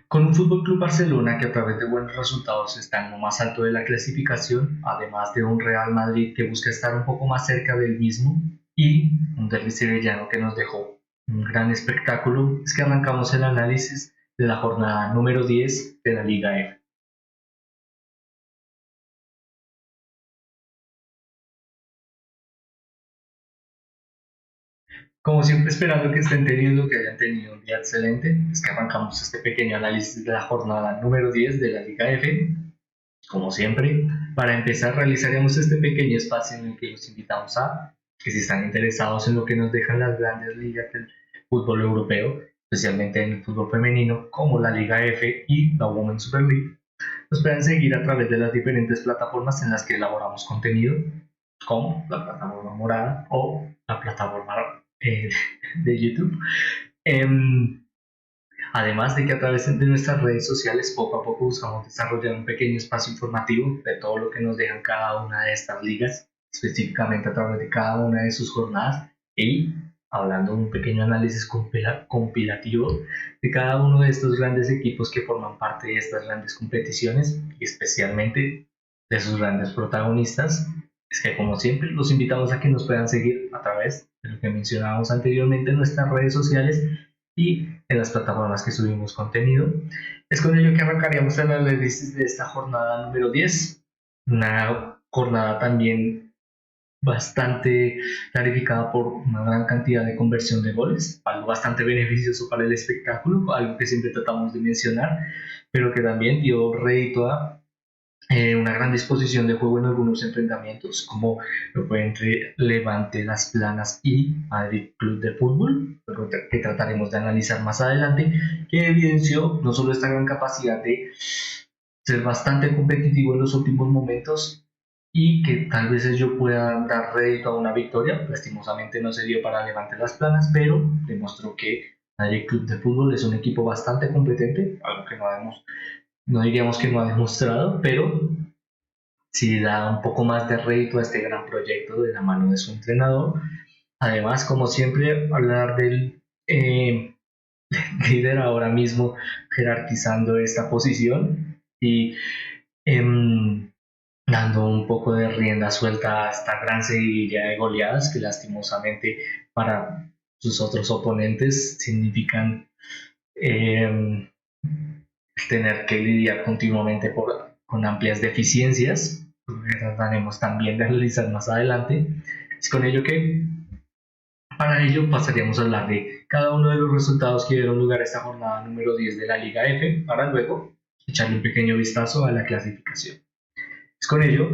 Con un Fútbol Club Barcelona que a través de buenos resultados está en lo más alto de la clasificación, además de un Real Madrid que busca estar un poco más cerca del mismo y un derbi sevillano que nos dejó un gran espectáculo, es que arrancamos el análisis de la jornada número 10 de la Liga F. Como siempre, esperando que estén teniendo, que hayan tenido un día excelente, es que arrancamos este pequeño análisis de la jornada número 10 de la Liga F. Como siempre, para empezar realizaremos este pequeño espacio en el que los invitamos a que si están interesados en lo que nos dejan las grandes ligas del fútbol europeo, especialmente en el fútbol femenino, como la Liga F y la Women's Super League, nos pueden seguir a través de las diferentes plataformas en las que elaboramos contenido, como la plataforma morada o la plataforma de YouTube. Em, Además de que a través de nuestras redes sociales poco a poco buscamos desarrollar un pequeño espacio informativo de todo lo que nos dejan cada una de estas ligas, específicamente a través de cada una de sus jornadas y hablando de un pequeño análisis compilativo de cada uno de estos grandes equipos que forman parte de estas grandes competiciones y especialmente de sus grandes protagonistas. Es que como siempre los invitamos a que nos puedan seguir a través de lo que mencionábamos anteriormente en nuestras redes sociales y en las plataformas que subimos contenido. Es con ello que arrancaríamos el análisis de esta jornada número 10, una jornada también bastante clarificada por una gran cantidad de conversión de goles, algo bastante beneficioso para el espectáculo, algo que siempre tratamos de mencionar, pero que también dio rédito a una gran disposición de juego en algunos enfrentamientos, como lo fue entre Levante Las Planas y Madrid Club de Fútbol, que trataremos de analizar más adelante, que evidenció no solo esta gran capacidad de ser bastante competitivo en los últimos momentos y que tal vez ello pueda dar rédito a una victoria. Lastimosamente no se dio para Levante Las Planas, pero demostró que Madrid Club de Fútbol es un equipo bastante competente, algo que no diríamos que no ha demostrado, pero sí da un poco más de rédito a este gran proyecto de la mano de su entrenador. Además, como siempre, hablar del líder ahora mismo jerarquizando esta posición y em, dando un poco de rienda suelta a esta gran seguidilla de goleadas que lastimosamente para sus otros oponentes significan em, tener que lidiar continuamente con amplias deficiencias, que trataremos también de analizar más adelante. Es con ello que para ello pasaríamos a hablar de cada uno de los resultados que dieron lugar a esta jornada número 10 de la Liga F, para luego echarle un pequeño vistazo a la clasificación. Es con ello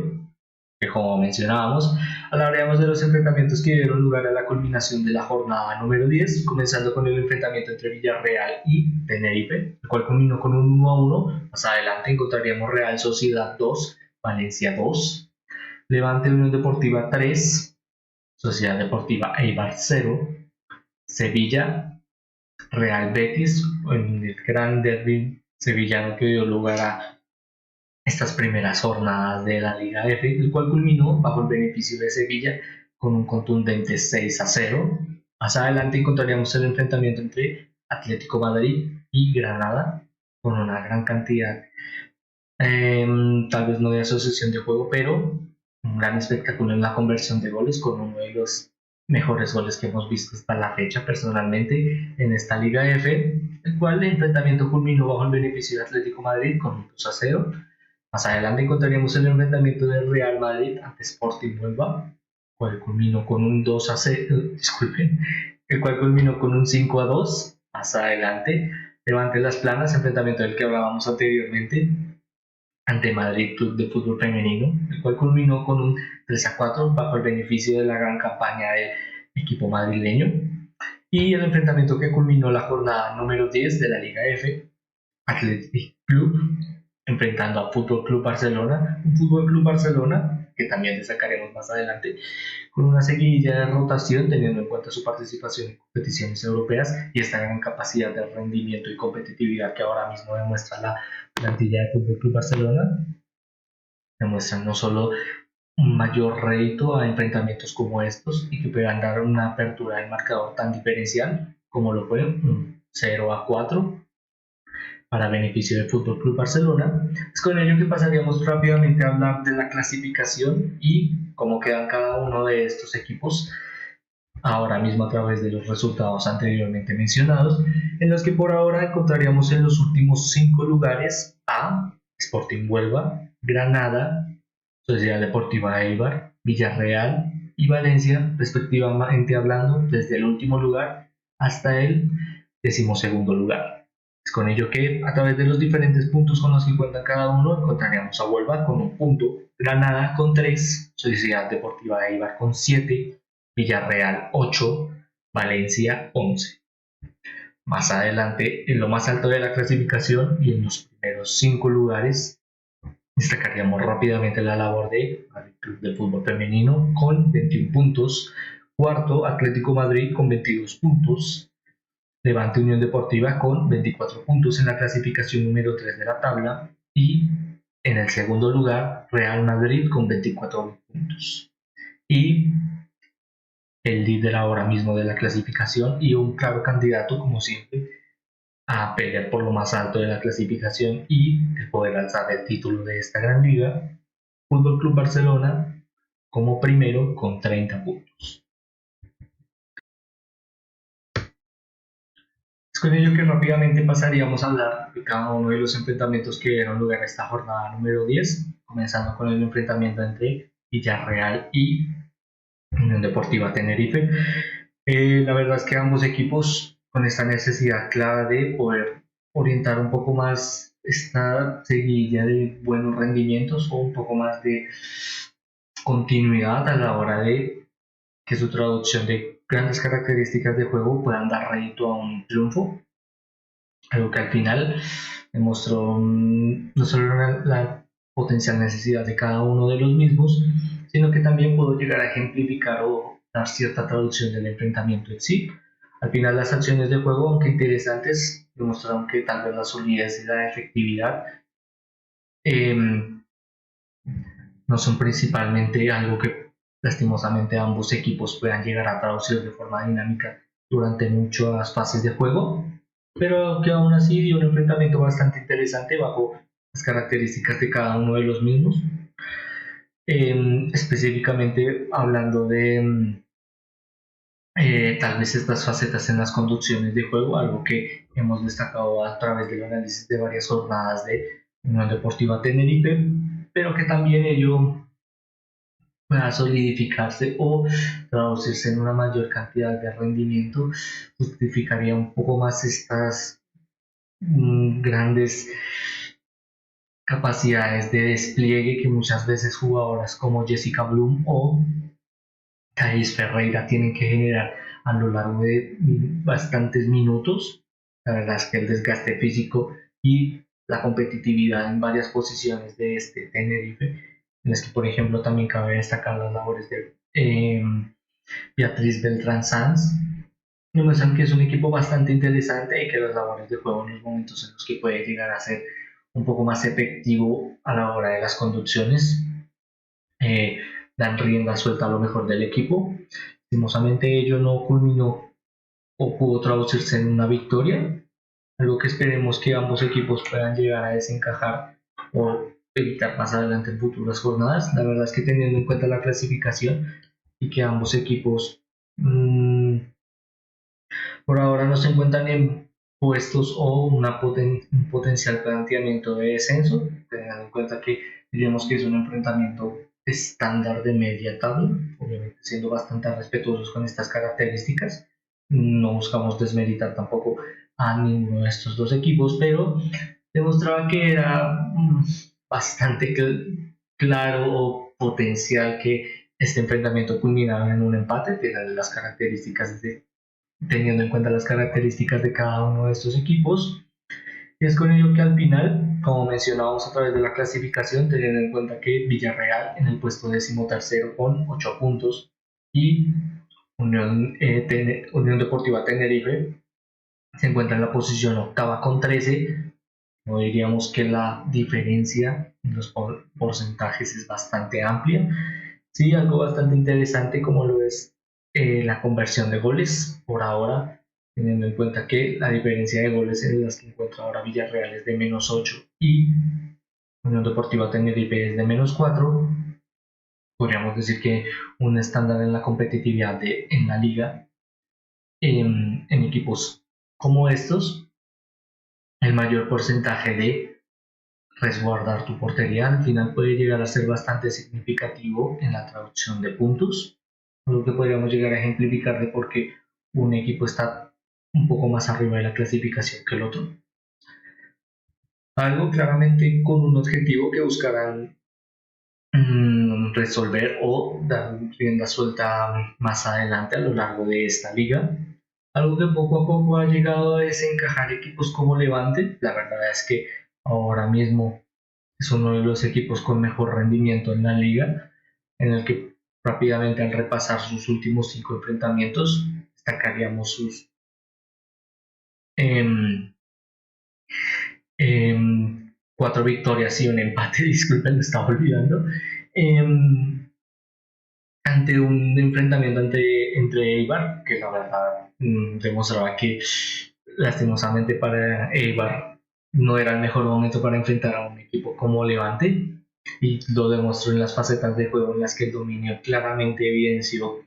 que, como mencionábamos, hablaríamos de los enfrentamientos que dieron lugar a la culminación de la jornada número 10, comenzando con el enfrentamiento entre Villarreal y Tenerife, el cual culminó con un 1-1. Más adelante encontraríamos Real Sociedad 2, Valencia 2, Levante Unión Deportiva 3, Sociedad Deportiva Eibar 0, Sevilla, Real Betis, en el gran derby sevillano que dio lugar a estas primeras jornadas de la Liga F, el cual culminó bajo el beneficio de Sevilla con un contundente 6-0. Más adelante encontraríamos el enfrentamiento entre Atlético Madrid y Granada, con una gran cantidad, tal vez no de asociación de juego, pero un gran espectáculo en la conversión de goles, con uno de los mejores goles que hemos visto hasta la fecha personalmente en esta Liga F, el cual el enfrentamiento culminó bajo el beneficio de Atlético Madrid con un 2-0. Más adelante encontraríamos el enfrentamiento del Real Madrid ante Sporting Huelva, cual culminó con un 2-0, disculpen, el cual culminó con un 5-2. Más adelante, Levante Las Planas, enfrentamiento del que hablábamos anteriormente, ante Madrid Club de Fútbol Femenino, el cual culminó con un 3-4 bajo el beneficio de la gran campaña del equipo madrileño. Y el enfrentamiento que culminó la jornada número 10 de la Liga F, Athletic Club enfrentando a Fútbol Club Barcelona, un Fútbol Club Barcelona que también destacaremos más adelante, con una seguidilla de rotación teniendo en cuenta su participación en competiciones europeas y esta gran capacidad de rendimiento y competitividad que ahora mismo demuestra la plantilla de Fútbol Club Barcelona. Demuestran no solo un mayor rédito a enfrentamientos como estos y que puedan dar una apertura del marcador tan diferencial como lo fue un 0-4 para beneficio del Fútbol Club Barcelona. Es con ello que pasaríamos rápidamente a hablar de la clasificación y cómo quedan cada uno de estos equipos ahora mismo a través de los resultados anteriormente mencionados, en los que por ahora encontraríamos en los últimos 5 lugares a Sporting Huelva, Granada, Sociedad Deportiva Eibar, Villarreal y Valencia, respectivamente hablando, desde el último lugar hasta el 12º lugar. Es con ello que a través de los diferentes puntos con los que cuentan cada uno encontraríamos a Huelva con un punto, Granada con 3, Sociedad Deportiva Eibar con 7, Villarreal 8, Valencia 11. Más adelante, en lo más alto de la clasificación y en los primeros 5 lugares, destacaríamos rápidamente la labor del Club de Fútbol Femenino con 21 puntos, cuarto Atlético Madrid con 22 puntos, Levante Unión Deportiva con 24 puntos en la clasificación número 3 de la tabla y en el segundo lugar Real Madrid con 24 puntos. Y el líder ahora mismo de la clasificación y un claro candidato, como siempre, a pelear por lo más alto de la clasificación y el poder alzar el título de esta gran liga, Fútbol Club Barcelona como primero con 30 puntos. Es con ello que rápidamente pasaríamos a hablar de cada uno de los enfrentamientos que dieron lugar a esta jornada número 10, comenzando con el enfrentamiento entre Villarreal y Unión Deportiva Tenerife. La verdad es que ambos equipos con esta necesidad clara de poder orientar un poco más esta seguidilla de buenos rendimientos o un poco más de continuidad a la hora de que su traducción de grandes características de juego puedan dar rédito a un triunfo, algo que al final demostró no solo la potencial necesidad de cada uno de los mismos, sino que también pudo llegar a ejemplificar o dar cierta traducción del enfrentamiento en sí. Al final las acciones de juego, aunque interesantes, demostraron que tal vez la solidez y la efectividad eh, no son principalmente algo que lastimosamente ambos equipos puedan llegar a traducir de forma dinámica durante muchas fases de juego, pero que aún así dio un enfrentamiento bastante interesante bajo las características de cada uno de los mismos. Específicamente hablando de tal vez estas facetas en las conducciones de juego, algo que hemos destacado a través del análisis de varias jornadas de Unión Deportiva Tenerife, pero que también ello pueda solidificarse o traducirse en una mayor cantidad de rendimiento, justificaría un poco más estas grandes capacidades de despliegue que muchas veces jugadoras como Jessica Blum o Thais Ferreira tienen que generar a lo largo de bastantes minutos. La verdad es que el desgaste físico y la competitividad en varias posiciones de este Tenerife, en las que por ejemplo también cabe destacar las labores de Beatriz Beltrán Sanz, demuestran que es un equipo bastante interesante y que las labores de juego en los momentos en los que puede llegar a ser un poco más efectivo a la hora de las conducciones, eh, dan rienda suelta a lo mejor del equipo. Lastimosamente ello no culminó o pudo traducirse en una victoria, algo que esperemos que ambos equipos puedan llegar a desencajar o evitar más adelante en futuras jornadas. La verdad es que teniendo en cuenta la clasificación y que ambos equipos por ahora no se encuentran en puestos o un potencial planteamiento de descenso, teniendo en cuenta que diríamos que es un enfrentamiento estándar de media tabla, obviamente siendo bastante respetuosos con estas características. No buscamos desmeritar tampoco a ninguno de estos dos equipos, pero demostraba que era bastante claro o potencial que este enfrentamiento culminara en un empate, teniendo en cuenta las características de cada uno de estos equipos. Y es con ello que al final, como mencionábamos a través de la clasificación, teniendo en cuenta que Villarreal en el puesto 13º con 8 puntos y Unión Deportiva Tenerife se encuentra en la posición octava con 13. No diríamos que la diferencia en los porcentajes es bastante amplia. Sí, algo bastante interesante como lo es la conversión de goles. Por ahora, teniendo en cuenta que la diferencia de goles en las que encuentra ahora Villarreal es de -8 y Unión Deportiva Tenerife es de -4. Podríamos decir que un estándar en la competitividad en la liga, en equipos como estos, el mayor porcentaje de resguardar tu portería al final puede llegar a ser bastante significativo en la traducción de puntos, lo que podríamos llegar a ejemplificar de por qué un equipo está un poco más arriba de la clasificación que el otro. Algo claramente con un objetivo que buscarán resolver o dar rienda suelta más adelante a lo largo de esta liga. Algo que poco a poco ha llegado a desencajar equipos como Levante. La verdad es que ahora mismo es uno de los equipos con mejor rendimiento en la liga, en el que rápidamente al repasar sus últimos 5 enfrentamientos destacaríamos sus eh, 4 victorias y un empate, disculpen, lo estaba olvidando, em, ante un enfrentamiento entre Eibar, que la verdad demostraba que lastimosamente para Eibar no era el mejor momento para enfrentar a un equipo como Levante, y lo demostró en las facetas de juego en las que el dominio claramente evidenció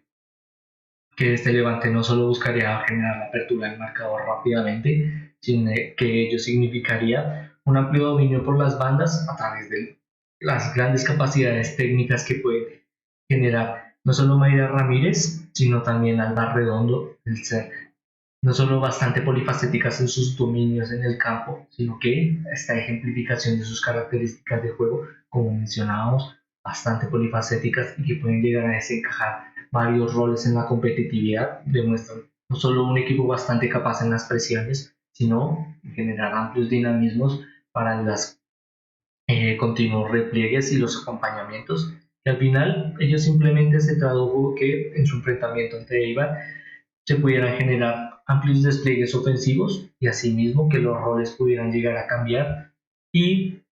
que este Levante no solo buscaría generar la apertura del marcador rápidamente, sino que ello significaría un amplio dominio por las bandas a través de las grandes capacidades técnicas que puede generar no solo Mayra Ramírez, sino también Alba Redondo, el ser no solo bastante polifacéticas en sus dominios en el campo, sino que esta ejemplificación de sus características de juego, como mencionábamos, bastante polifacéticas y que pueden llegar a desencajar varios roles en la competitividad, demuestran no solo un equipo bastante capaz en las presiones, sino generar amplios dinamismos para los continuos repliegues y los acompañamientos, que al final ellos simplemente se tradujo que en su enfrentamiento ante Eibar se pudieran generar amplios despliegues ofensivos y asimismo que los roles pudieran llegar a cambiar y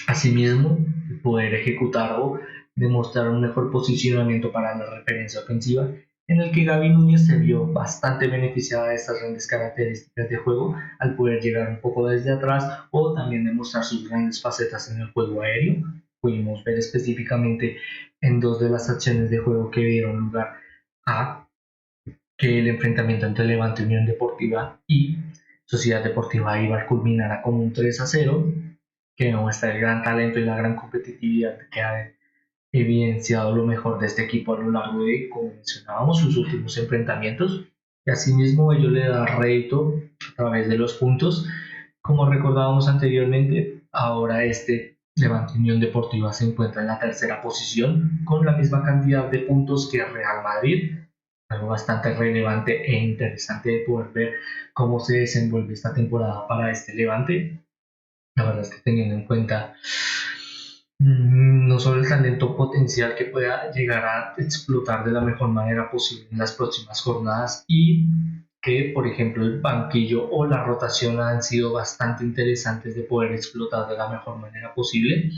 asimismo poder ejecutar o demostrar un mejor posicionamiento para la referencia ofensiva, en el que Gaby Núñez se vio bastante beneficiada de estas grandes características de juego al poder llegar un poco desde atrás o también demostrar sus grandes facetas en el juego aéreo. Pudimos ver específicamente en 2 de las acciones de juego que dieron lugar a que el enfrentamiento entre Levante Unión Deportiva y Sociedad Deportiva Ibar culminará con un 3-0, que demuestra el gran talento y la gran competitividad que ha evidenciado lo mejor de este equipo a lo largo de, como mencionábamos, sus últimos enfrentamientos. Y asimismo ello le da rédito a través de los puntos. Como recordábamos anteriormente, ahora este Levante Unión Deportiva se encuentra en la tercera posición con la misma cantidad de puntos que Real Madrid, algo bastante relevante e interesante de poder ver cómo se desenvuelve esta temporada para este Levante. La verdad es que teniendo en cuenta no solo el talento potencial que pueda llegar a explotar de la mejor manera posible en las próximas jornadas y que, por ejemplo, el banquillo o la rotación han sido bastante interesantes de poder explotar de la mejor manera posible.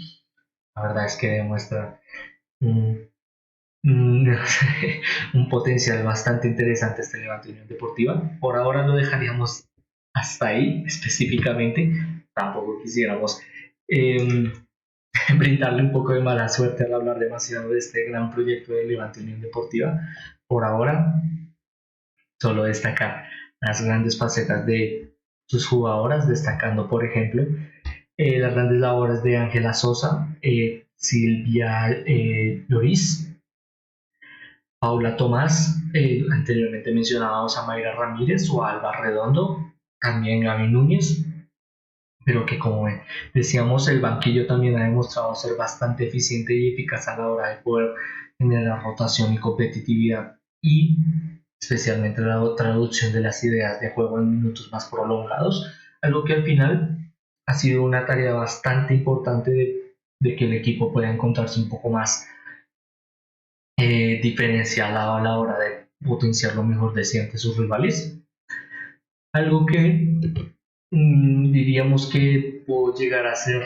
La verdad es que demuestra un, un, un potencial bastante interesante este Levante Unión Deportiva. Por ahora lo dejaríamos hasta ahí específicamente. Tampoco quisiéramos eh, brindarle un poco de mala suerte al hablar demasiado de este gran proyecto de Levante Unión Deportiva. Por ahora, solo destacar las grandes facetas de sus jugadoras, destacando, por ejemplo, las grandes labores de Ángela Sosa, Silvia Loris, Paula Tomás, anteriormente mencionábamos a Mayra Ramírez o a Alba Redondo, también Gaby Núñez, pero que como decíamos, el banquillo también ha demostrado ser bastante eficiente y eficaz a la hora de poder generar rotación y competitividad y especialmente la traducción de las ideas de juego en minutos más prolongados, algo que al final ha sido una tarea bastante importante de que el equipo pueda encontrarse un poco más diferenciado a la hora de potenciar lo mejor de sí ante sus rivales. Algo que diríamos que puede llegar a ser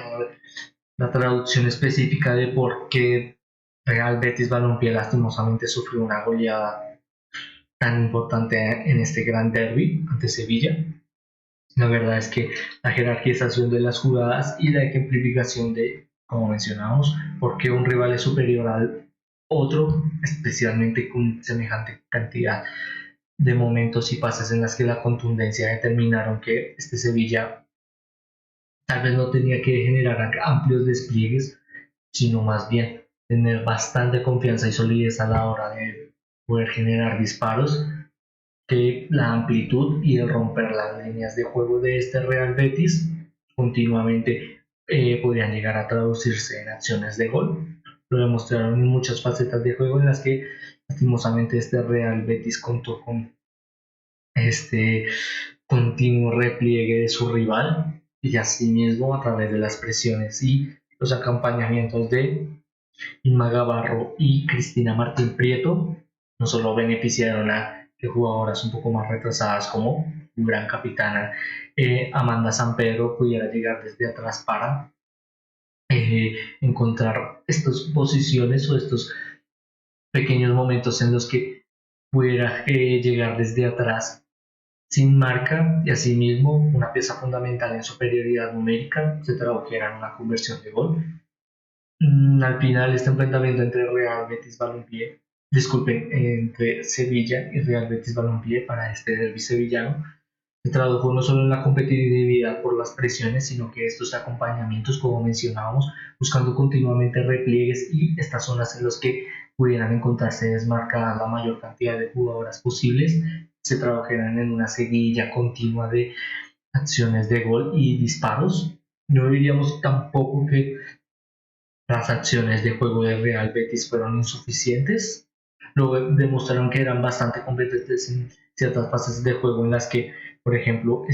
la traducción específica de por qué Real Betis Balompié lastimosamente sufrió una goleada tan importante en este gran derby ante Sevilla. La verdad es que la jerarquización de las jugadas y la ejemplificación de, como mencionamos, por qué un rival es superior al otro, especialmente con semejante cantidad de momentos y pases en las que la contundencia determinaron que este Sevilla tal vez no tenía que generar amplios despliegues, sino más bien tener bastante confianza y solidez a la hora de poder generar disparos, que la amplitud y el romper las líneas de juego de este Real Betis continuamente podrían llegar a traducirse en acciones de gol. Lo demostraron en muchas facetas de juego en las que lastimosamente este Real Betis contó con este continuo repliegue de su rival y asimismo a través de las presiones y los acompañamientos de Inma Gavarro y Cristina Martín Prieto no solo beneficiaron a que jugadoras un poco más retrasadas como gran capitana Amanda Sampedro pudiera llegar desde atrás para encontrar estas posiciones o estos pequeños momentos en los que pudiera llegar desde atrás sin marca y asimismo una pieza fundamental en superioridad numérica se tradujera en una conversión de gol. Al final este enfrentamiento entre Real Betis Balompié, disculpen, entre Sevilla y Real Betis Balompié para este derbi sevillano, se tradujo no solo en la competitividad por las presiones, sino que estos acompañamientos, como mencionábamos, buscando continuamente repliegues y estas zonas en las que pudieran encontrarse desmarcadas la mayor cantidad de jugadoras posibles, se tradujeran en una seguidilla continua de acciones de gol y disparos. No diríamos tampoco que las acciones de juego de Real Betis fueron insuficientes. Luego demostraron que eran bastante competentes en ciertas fases de juego en las que, por ejemplo,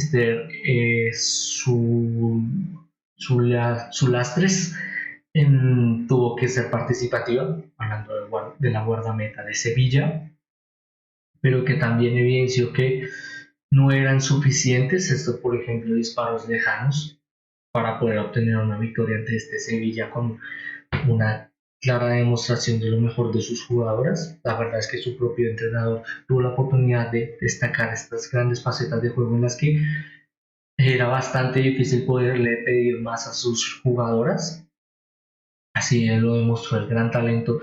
su Lastres tuvo que ser participativa, hablando de la guardameta de Sevilla, pero que también evidenció que no eran suficientes estos, por ejemplo, disparos lejanos para poder obtener una victoria ante este Sevilla con una clara demostración de lo mejor de sus jugadoras. La verdad es que su propio entrenador tuvo la oportunidad de destacar estas grandes facetas de juego en las que era bastante difícil poderle pedir más a sus jugadoras. Así lo demostró el gran talento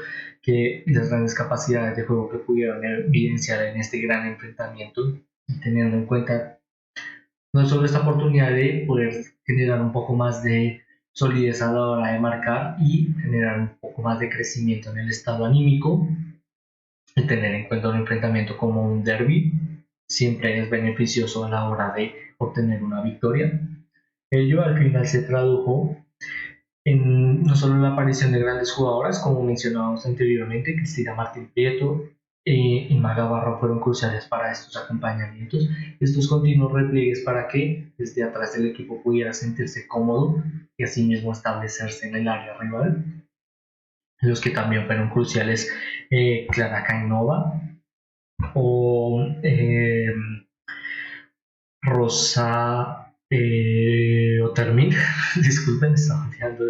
y las grandes capacidades de juego que pudieron evidenciar en este gran enfrentamiento, y teniendo en cuenta no solo esta oportunidad de poder generar un poco más de solidez a la hora de marcar y generar un poco más de crecimiento en el estado anímico, y tener en cuenta un enfrentamiento como un derby siempre es beneficioso a la hora de obtener una victoria. Ello al final se tradujo no solo en la aparición de grandes jugadoras, como mencionábamos anteriormente, Cristina Martín Prieto y Maga Barra fueron cruciales para estos acompañamientos, estos continuos repliegues para que desde atrás del equipo pudiera sentirse cómodo y asimismo establecerse en el área rival. Los que también fueron cruciales, Clara Cainova o Rosa Otermin, disculpen, estaba olvidando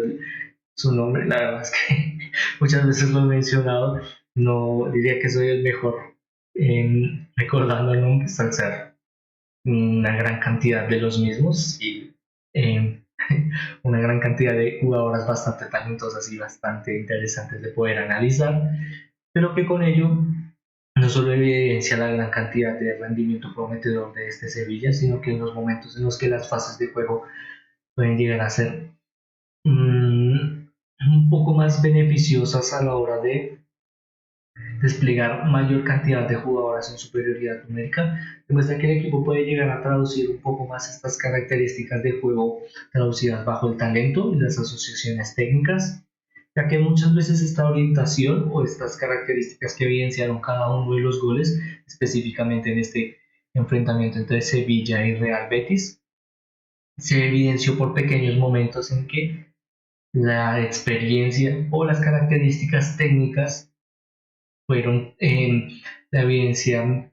su nombre, la verdad es que muchas veces lo he mencionado, no diría que soy el mejor en recordando nombres al ser una gran cantidad de los mismos y eh, una gran cantidad de jugadoras bastante talentosas y bastante interesantes de poder analizar, pero que con ello no solo evidencia la gran cantidad de rendimiento prometedor de este Sevilla, sino que en los momentos en los que las fases de juego pueden llegar a ser un poco más beneficiosas a la hora de desplegar mayor cantidad de jugadoras en superioridad numérica, demuestra que el equipo puede llegar a traducir un poco más estas características de juego traducidas bajo el talento y las asociaciones técnicas, ya que muchas veces esta orientación o estas características que evidenciaron cada uno de los goles, específicamente en este enfrentamiento entre Sevilla y Real Betis, se evidenció por pequeños momentos en que la experiencia o las características técnicas fueron la evidencia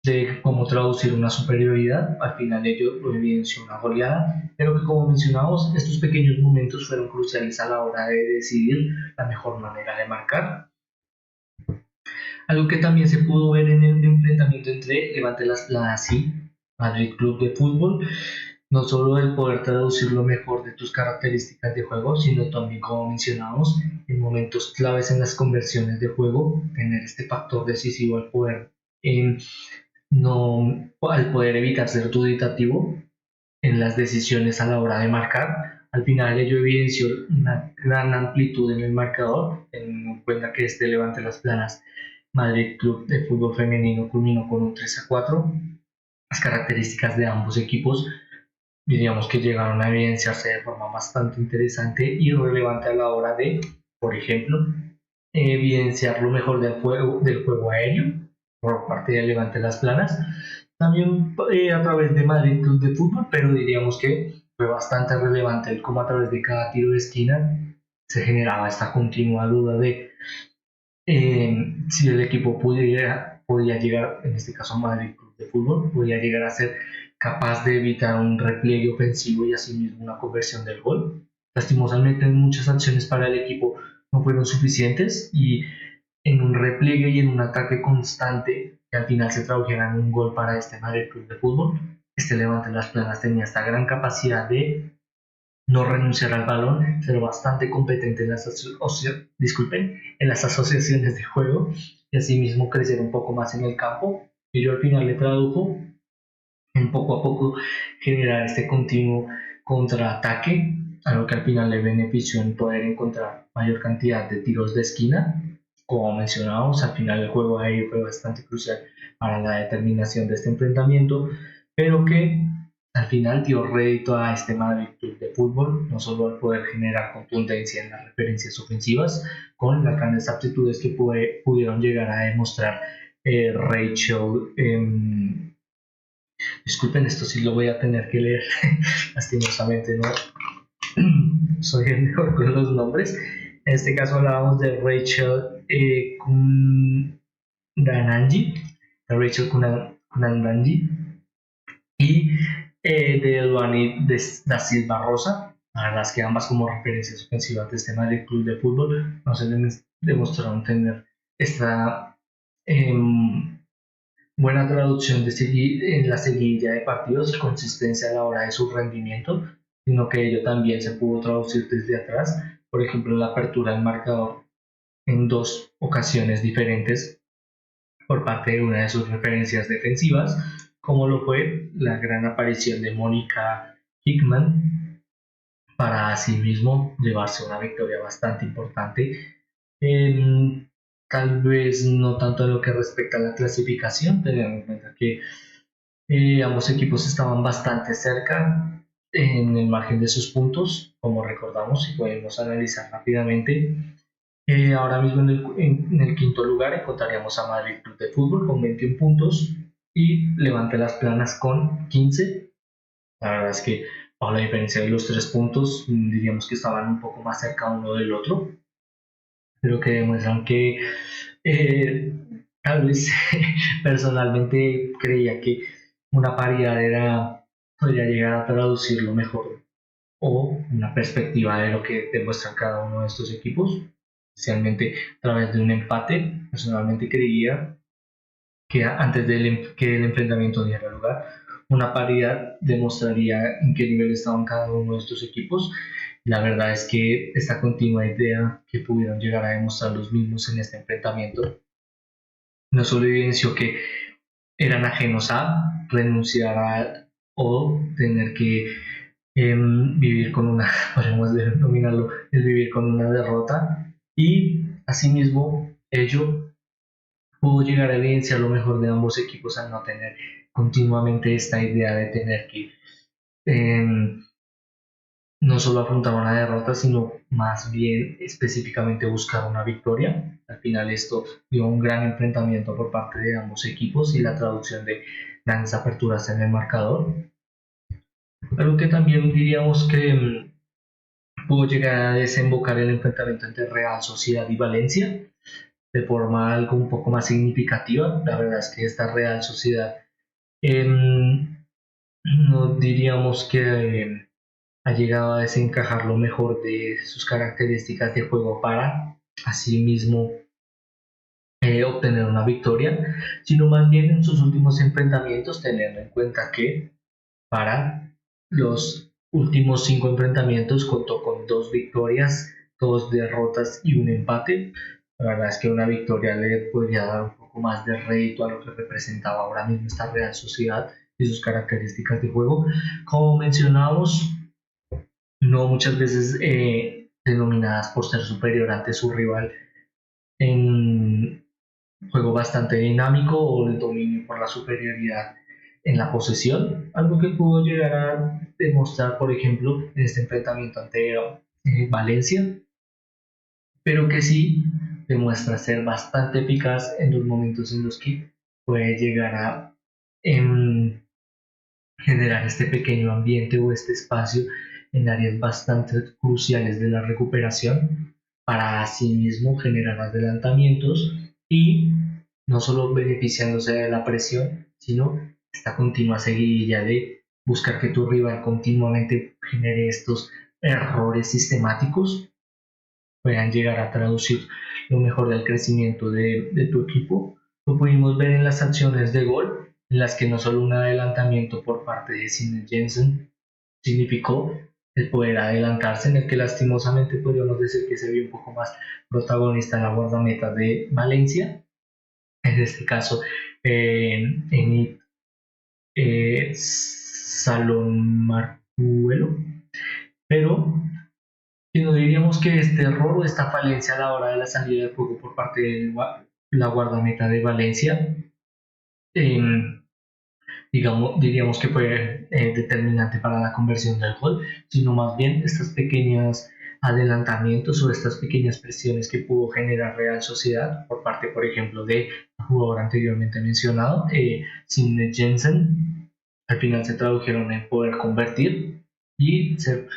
de cómo traducir una superioridad. Al final ello lo evidenció una goleada, pero que como mencionamos, estos pequeños momentos fueron cruciales a la hora de decidir la mejor manera de marcar. Algo que también se pudo ver en el enfrentamiento entre Levante Las Planas y Madrid Club de Fútbol, no solo el poder traducir lo mejor de tus características de juego, sino también, como mencionamos, en momentos claves en las conversiones de juego, tener este factor decisivo al poder, eh, no, al poder evitar ser duditativo en las decisiones a la hora de marcar. Al final ello evidenció una gran amplitud en el marcador, en cuenta que este Levante Las Planas Madrid Club de Fútbol Femenino culminó con un 3-4. Las características de ambos equipos diríamos que llegaron a evidenciarse de forma bastante interesante y relevante a la hora de, por ejemplo, evidenciar lo mejor del juego aéreo por parte de Levante Las Planas, también a través de Madrid Club de Fútbol, pero diríamos que fue bastante relevante el cómo a través de cada tiro de esquina se generaba esta continua duda de si el equipo podía llegar, en este caso Madrid Club de Fútbol, podía llegar a ser capaz de evitar un repliegue ofensivo y asimismo una conversión del gol. Lastimosamente muchas acciones para el equipo no fueron suficientes y en un repliegue y en un ataque constante que al final se tradujera en un gol para este Madrid Club de Fútbol, este Levante Las Planas tenía esta gran capacidad de no renunciar al balón, ser bastante competente en las asociaciones de juego y asimismo crecer un poco más en el campo. Y yo al final le tradujo en poco a poco generar este continuo contraataque, algo que al final le benefició en poder encontrar mayor cantidad de tiros de esquina. Como mencionábamos, al final el juego ahí fue bastante crucial para la determinación de este enfrentamiento, pero que al final dio rédito a este Madrid Club de Fútbol, no solo al poder generar contundencia en las referencias ofensivas, con las grandes aptitudes que pudieron llegar a demostrar Rachel. Disculpen, esto sí lo voy a tener que leer, lastimosamente no soy el mejor con los nombres. En este caso hablábamos de Rachel Kundananji, Kundananji y de Eduani da Silva Rosa. La verdad es que ambas como referencias ofensivas de este Madrid Club de Fútbol no se demostraron tener esta buena traducción en la seguidilla de partidos y consistencia a la hora de su rendimiento, sino que ello también se pudo traducir desde atrás, por ejemplo, en la apertura del marcador en dos ocasiones diferentes por parte de una de sus referencias defensivas, como lo fue la gran aparición de Mónica Hickman para asimismo llevarse una victoria bastante importante. Tal vez no tanto en lo que respecta a la clasificación, teniendo en cuenta que ambos equipos estaban bastante cerca en el margen de sus puntos, como recordamos y podemos analizar rápidamente. Ahora mismo en el quinto lugar encontraríamos a Madrid Club de Fútbol con 21 puntos y Levante Las Planas con 15. La verdad es que bajo la diferencia de los 3 puntos diríamos que estaban un poco más cerca uno del otro, pero que demuestran que eh, tal vez personalmente creía que una paridad podría llegar a traducirlo mejor o una perspectiva de lo que demuestran cada uno de estos equipos, especialmente a través de un empate. Personalmente creía que antes que el enfrentamiento diera lugar, una paridad demostraría en qué nivel estaban cada uno de estos equipos. La verdad es que esta continua idea que pudieron llegar a demostrar los mismos en este enfrentamiento no solo evidenció que eran ajenos a renunciar a o tener que vivir con una, podemos denominarlo, el vivir con una derrota y asimismo ello pudo llegar a evidenciar lo mejor de ambos equipos al no tener continuamente esta idea de tener que eh, no solo afrontar una derrota, sino más bien específicamente buscar una victoria. Al final esto dio un gran enfrentamiento por parte de ambos equipos y la traducción de grandes aperturas en el marcador. Algo que también diríamos que pudo llegar a desembocar el enfrentamiento entre Real Sociedad y Valencia de forma algo un poco más significativa. La verdad es que esta Real Sociedad eh, no diríamos que ha llegado a desencajar lo mejor de sus características de juego para asimismo obtener una victoria, sino más bien en sus últimos enfrentamientos, teniendo en cuenta que para los últimos 5 enfrentamientos contó con 2 victorias, 2 derrotas y un empate. La verdad es que una victoria le podría dar un poco más de rédito a lo que representaba ahora mismo esta Real Sociedad y sus características de juego. Como mencionamos, no muchas veces denominadas por ser superior ante su rival en juego bastante dinámico o el dominio por la superioridad en la posesión, algo que pudo llegar a demostrar, por ejemplo, en este enfrentamiento ante Valencia, pero que sí demuestra ser bastante eficaz en los momentos en los que puede llegar a em, generar este pequeño ambiente o este espacio en áreas bastante cruciales de la recuperación para asimismo generar adelantamientos y no solo beneficiándose de la presión, sino esta continua seguidilla de buscar que tu rival continuamente genere estos errores sistemáticos puedan llegar a traducir lo mejor del crecimiento de tu equipo. Lo pudimos ver en las acciones de gol, en las que no solo un adelantamiento por parte de Sinne Jensen significó el poder adelantarse, en el que lastimosamente podríamos decir que se vio un poco más protagonista en la guardameta de Valencia, en este caso en Salón Marcuelo, pero y no diríamos que este error o esta falencia a la hora de la salida de juego por parte de la guardameta de Valencia, eh, diríamos que fue determinante para la conversión del gol, sino más bien estas pequeñas adelantamientos o estas pequeñas presiones que pudo generar Real Sociedad por parte, por ejemplo, de jugador anteriormente mencionado, Signe Jensen, al final se tradujeron en poder convertir y ser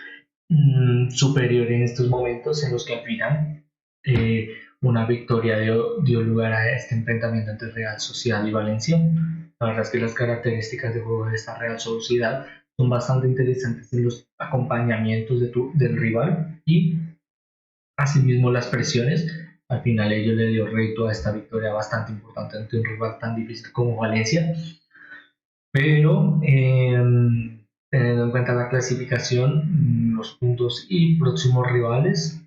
superior en estos momentos en los que al final una victoria dio lugar a este enfrentamiento entre Real Sociedad y Valencia. La verdad es que las características de juego de esta Real Sociedad son bastante interesantes en los acompañamientos del rival y asimismo las presiones. Al final ello le dio rédito a esta victoria bastante importante ante un rival tan difícil como Valencia. Pero teniendo en cuenta la clasificación, los puntos y próximos rivales,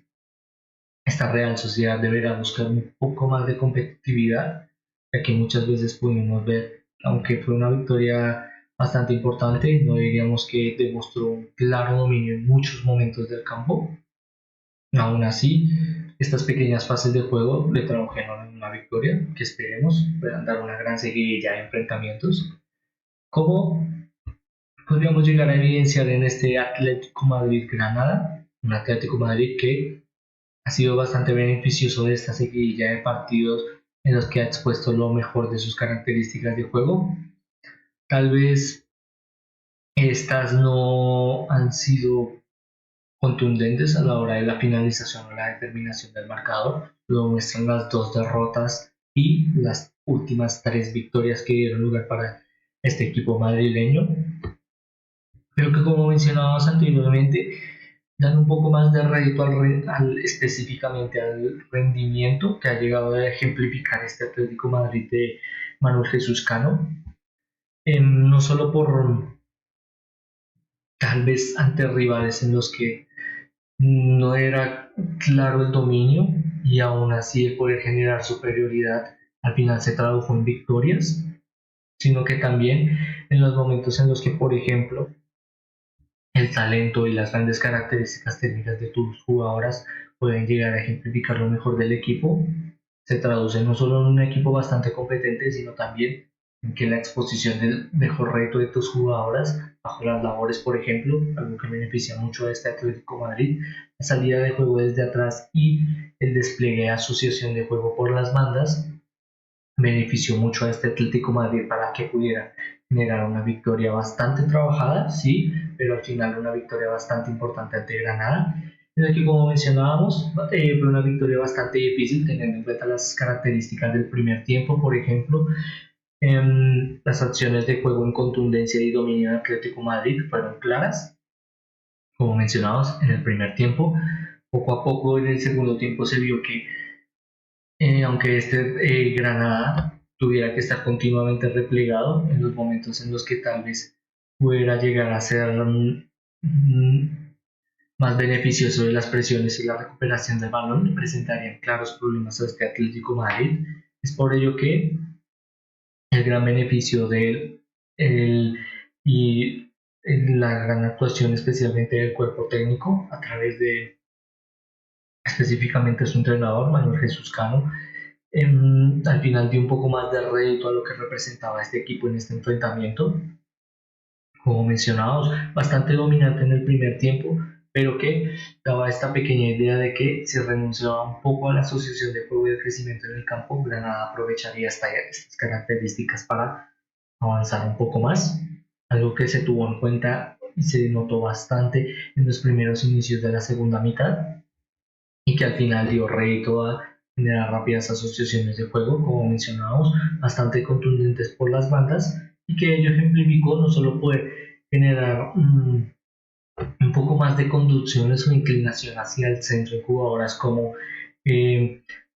esta Real Sociedad deberá buscar un poco más de competitividad, ya que muchas veces pudimos ver, aunque fue una victoria bastante importante, no diríamos que demostró un claro dominio en muchos momentos del campo. Aún así, estas pequeñas fases de juego le tradujeron en una victoria que esperemos puedan dar una gran seguidilla de enfrentamientos. Como podríamos llegar a evidenciar en este Atlético Madrid-Granada, un Atlético Madrid que ha sido bastante beneficioso de esta seguidilla de partidos en los que ha expuesto lo mejor de sus características de juego. Tal vez estas no han sido contundentes a la hora de la finalización o la determinación del marcador, lo muestran las 2 derrotas y las últimas 3 victorias que dieron lugar para este equipo madrileño, pero que como mencionábamos anteriormente, dan un poco más de rédito específicamente al rendimiento que ha llegado a ejemplificar este Atlético Madrid de Manuel Jesús Cano, no solo por tal vez ante rivales en los que no era claro el dominio y aún así el poder generar superioridad al final se tradujo en victorias, sino que también en los momentos en los que, por ejemplo, el talento y las grandes características técnicas de tus jugadoras pueden llegar a ejemplificar lo mejor del equipo. Se traduce no solo en un equipo bastante competente, sino también en que la exposición del mejor reto de tus jugadoras bajo las labores, por ejemplo, algo que beneficia mucho a este Atlético Madrid, la salida de juego desde atrás y el despliegue de asociación de juego por las bandas, benefició mucho a este Atlético Madrid para que pudiera generar una victoria bastante trabajada, sí, pero al final una victoria bastante importante ante Granada, en la que como mencionábamos fue una victoria bastante difícil teniendo en cuenta las características del primer tiempo, por ejemplo, las acciones de juego en contundencia y dominio de Atlético Madrid fueron claras, como mencionábamos en el primer tiempo. Poco a poco en el segundo tiempo se vio que aunque Granada tuviera que estar continuamente replegado en los momentos en los que tal vez pudiera llegar a ser más beneficioso de las presiones y la recuperación del balón, le presentarían claros problemas a este Atlético Madrid. Es por ello que el gran beneficio de él y la gran actuación especialmente del cuerpo técnico a través de específicamente su entrenador Manuel Jesús Cano, al final dio un poco más de rédito a lo que representaba este equipo en este enfrentamiento, como mencionábamos, bastante dominante en el primer tiempo, pero que daba esta pequeña idea de que si renunciaba un poco a la asociación de juego y de crecimiento en el campo, Granada aprovecharía estas características para avanzar un poco más, algo que se tuvo en cuenta y se notó bastante en los primeros inicios de la segunda mitad y que al final dio rédito a generar rápidas asociaciones de juego, como mencionábamos, bastante contundentes por las bandas y que ello ejemplificó no solo poder generar un poco más de conducciones o inclinación hacia el centro en jugadoras como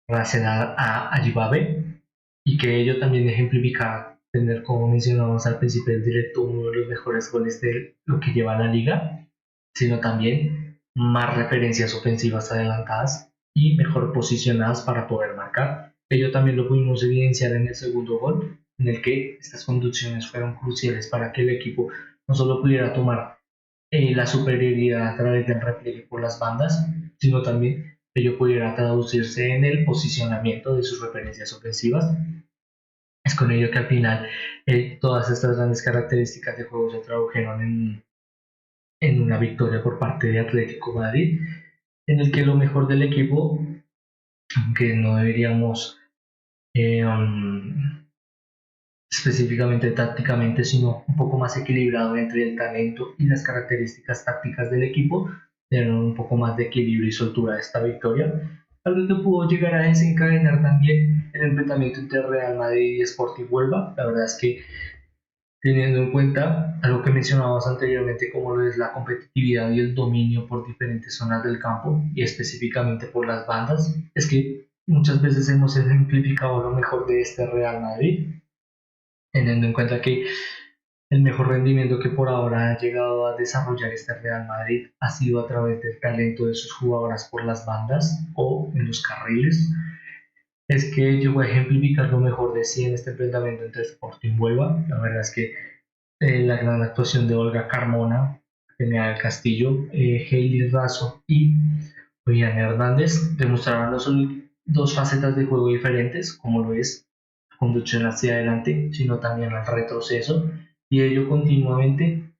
Racel Ajibabe y que ello también ejemplifica tener, como mencionamos al principio del directo, uno de los mejores goles de lo que lleva la liga, sino también más referencias ofensivas adelantadas y mejor posicionadas para poder marcar. Ello también lo pudimos evidenciar en el segundo gol, en el que estas conducciones fueron cruciales para que el equipo no solo pudiera tomar la superioridad a través del repliegue por las bandas, sino también ello pudiera traducirse en el posicionamiento de sus referencias ofensivas. Es con ello que al final todas estas grandes características de juego se tradujeron en una victoria por parte de Atlético Madrid, en el que lo mejor del equipo, aunque no deberíamos específicamente tácticamente, sino un poco más equilibrado entre el talento y las características tácticas del equipo, dieron un poco más de equilibrio y soltura a esta victoria, algo que pudo llegar a desencadenar también el enfrentamiento entre Real Madrid y Sporting Huelva. La verdad es que teniendo en cuenta algo que mencionábamos anteriormente, como lo es la competitividad y el dominio por diferentes zonas del campo y específicamente por las bandas, es que muchas veces hemos ejemplificado lo mejor de este Real Madrid, teniendo en cuenta que el mejor rendimiento que por ahora ha llegado a desarrollar este Real Madrid ha sido a través del talento de sus jugadoras por las bandas o en los carriles. Es que yo voy a ejemplificar lo mejor de sí en este enfrentamiento entre Sporting Huelva. La verdad es que la gran actuación de Olga Carmona, Genial del Castillo, Hailey Razo y Julián Hernández demostraron no solo dos facetas de juego diferentes, como lo es conducción hacia adelante, sino también al retroceso, y ello continuamente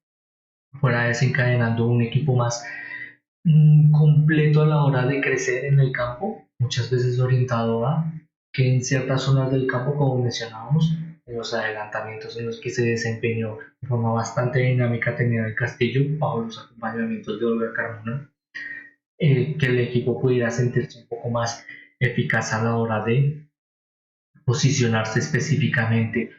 fuera desencadenando un equipo más completo a la hora de crecer en el campo, muchas veces orientado a que en ciertas zonas del campo, como mencionábamos, en los adelantamientos en los que se desempeñó de forma bastante dinámica tenía el Castillo bajo los acompañamientos de Olga Carmona, que el equipo pudiera sentirse un poco más eficaz a la hora de posicionarse específicamente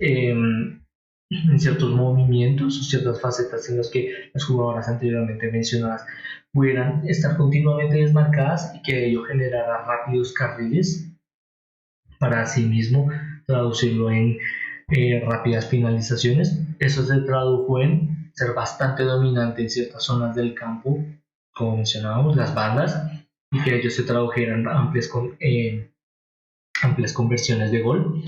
en en ciertos movimientos o ciertas facetas en las que las jugadoras anteriormente mencionadas pudieran estar continuamente desmarcadas y que ello generara rápidos carriles para asimismo traducirlo en rápidas finalizaciones. Eso se tradujo en ser bastante dominante en ciertas zonas del campo, como mencionábamos, las bandas, y que ellos se tradujeran amplias conversiones de gol,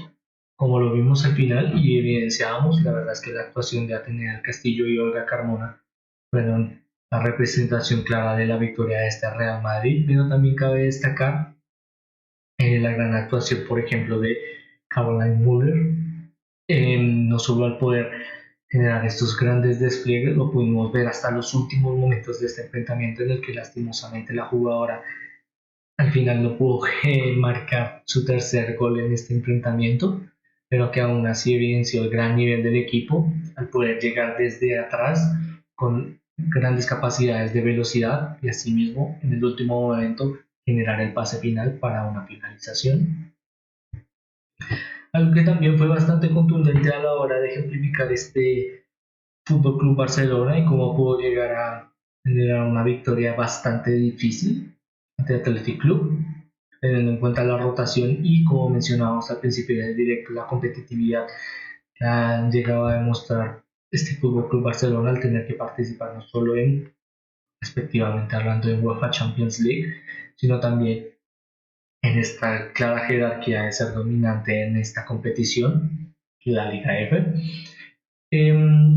como lo vimos al final y evidenciábamos. La verdad es que la actuación de Atenea del Castillo y Olga Carmona fueron la representación clara de la victoria de este Real Madrid, pero también cabe destacar la gran actuación, por ejemplo, de Caroline Muller, no solo al poder generar estos grandes despliegues, lo pudimos ver hasta los últimos momentos de este enfrentamiento en el que lastimosamente la jugadora al final no pudo marcar su tercer gol en este enfrentamiento, pero que aún así evidenció el gran nivel del equipo al poder llegar desde atrás con grandes capacidades de velocidad y asimismo en el último momento generar el pase final para una finalización. Algo que también fue bastante contundente a la hora de ejemplificar este Fútbol Club Barcelona y cómo pudo llegar a generar una victoria bastante difícil ante Athletic Club, teniendo en cuenta la rotación y, como mencionábamos al principio del directo, la competitividad que han llegado a demostrar este Fútbol Club Barcelona al tener que participar no solo en, respectivamente hablando, de UEFA Champions League, sino también en esta clara jerarquía de ser dominante en esta competición, la Liga F.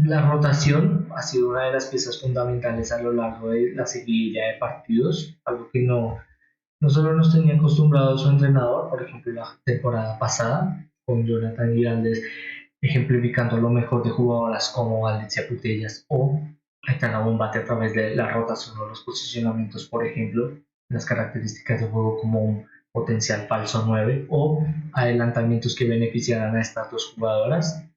La rotación ha sido una de las piezas fundamentales a lo largo de la seguidilla de partidos, algo que no solo nos tenía acostumbrado su entrenador, por ejemplo, la temporada pasada, con Jonathan Giraldes ejemplificando lo mejor de jugadoras como Valencia Putellas o Aitana Bombate a través de la rotación o los posicionamientos, por ejemplo, las características de juego como un potencial falso 9 o adelantamientos que beneficiaran a estas dos jugadoras,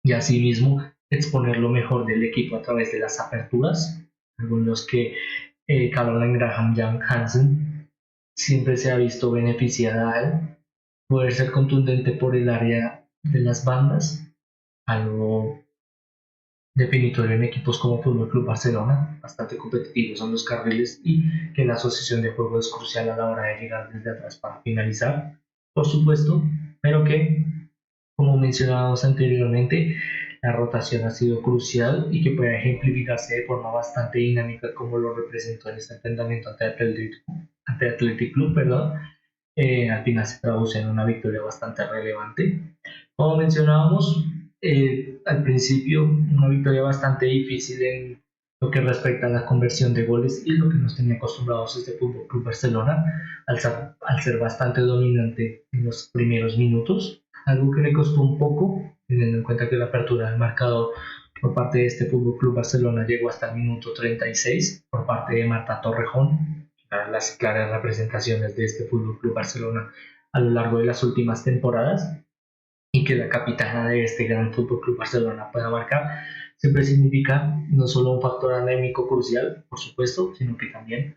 y asimismo exponer lo mejor del equipo a través de las aperturas, algunos que Caroline Graham Young Hansen siempre se ha visto beneficiada al poder ser contundente por el área de las bandas, algo definitorio en equipos como Fútbol Club Barcelona, bastante competitivos son los carriles y que la asociación de juego es crucial a la hora de llegar desde atrás para finalizar, por supuesto, pero que, como mencionábamos anteriormente, la rotación ha sido crucial y que puede ejemplificarse de forma bastante dinámica como lo representó en este enfrentamiento ante Athletic Club, perdón. Al final se traduce en una victoria bastante relevante. Como mencionábamos al principio, una victoria bastante difícil en lo que respecta a la conversión de goles y lo que nos tenía acostumbrados este Fútbol Club Barcelona al ser bastante dominante en los primeros minutos, algo que le costó un poco, teniendo en cuenta que la apertura del marcador por parte de este Fútbol Club Barcelona llegó hasta el minuto 36 por parte de Marta Torrejón, las claras representaciones de este Fútbol Club Barcelona a lo largo de las últimas temporadas, y que la capitana de este gran Fútbol Club Barcelona pueda marcar, siempre significa no solo un factor anémico crucial, por supuesto, sino que también